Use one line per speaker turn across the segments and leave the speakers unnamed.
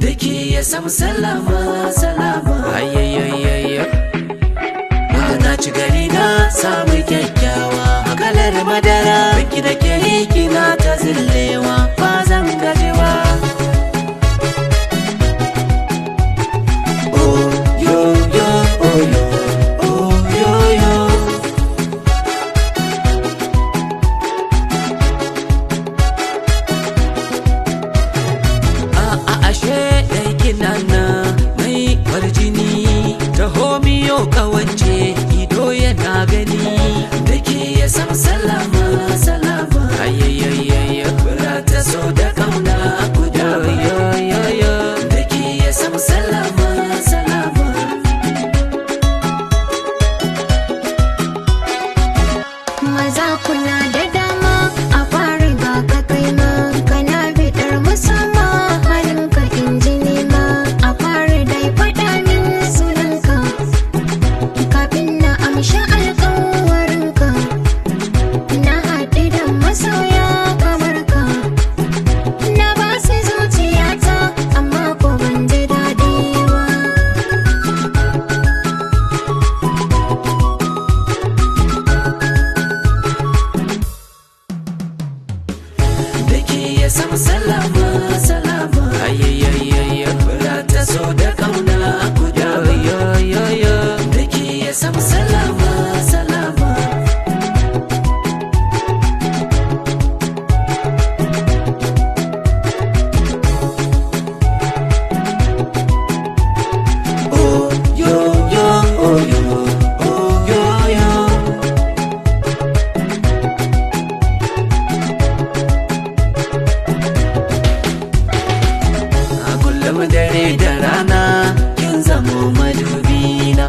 dake ya samu salama salama. Ayayayayya na ci gari na samu kyakkyawa a kalar madara. Biki da ke kina ta zillewa ba zan gajiwa. Oh yo yo oh yo oh yo yo. Ashe dai kina na mai kwarjini ta homiyo kawance ido yana gani. Dake ya samu salama salama. Ayayayayya kula ta so da kauna guda yo. Dake ya samu salama salama.
Maza kuna da dama a fari ba ka kai ma, kana bidar musamman halinka injini ma. A fari dai faɗa min sunanka kafin na amshi alƙawarinka. Na haɗu da masoya kamar ka, na ba su zuciyata amma ko ban ji daɗi ba.
Dake ya samu salama salama. Ayayayayya kula ta so da kauna guda yo. Dake ya samu salama salama. Oh yo yo oh yo oh yo yo. A kullum dare da rana kin zamo madubina.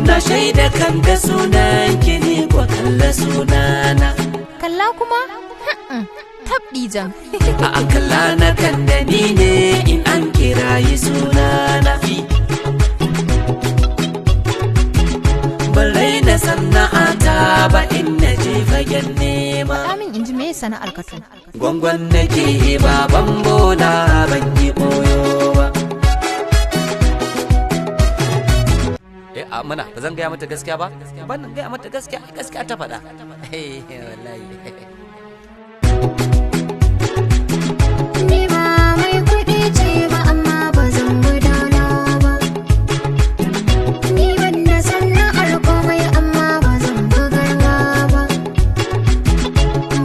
Na shaida kan da sunan ki ne ko kalla sunana.
Kalla kuma? Tabdijan.
A kalla na kan da ni ne in an kirayi sunana. Ban raina sana'ata ba in na je fagen nema.
Amin inji me sana'ar ka to?
Gwangwan nake baban bola ban yi koyo ba. Mana ba zan gaya mata gaskiya ba? Ban gaya mata gaskiya, gaskiya ta faɗa. Wallahi.
Ni ba mai kuɗi ce ba amma ba zan gudana ba. Ni ban da sana'ar komai amma ba zan bugarwa ba.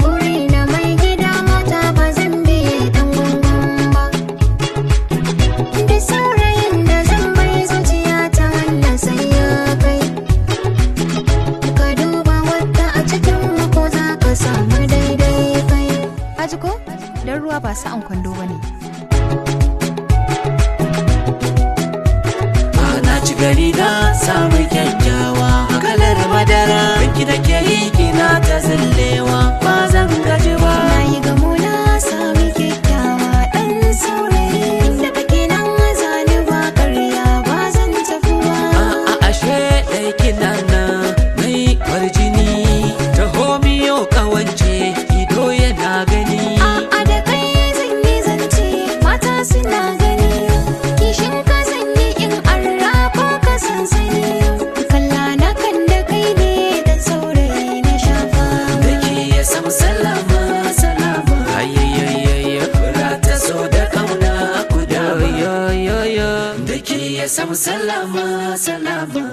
Buri na mai gida mata ba zan biye ɗan gungun ba. Da saurayin da zan bai zuciya ta wannan sai ya kai. Ka duba wadda a cikin ko za ka samu daidai kai. Haji ko? Dan ruwa ba sa'an kwando ba ne.
Na ci gari na samu kyakkyawa a kalar madara. Biki da ke kina ta zillewa ba zan gaji ba.
Na yi gamo na sami kyakkyawa ɗan saurayi. Da kake nan zani ba ƙarya ba zan tafi ba.
Ashe ɗai kina na mai kwarjini ta homiyo kawance ido yana gani.
A da kai zan yi zance mata suna gani. Kishin ka zan yi in arra ko ka sansani. Kalla na kan da kai ne ɗan saurayi na shafa.
Dake ya samu salama salama. Ayayayayya kula ta so da kauna guda yo. Dake ya samu salama salama.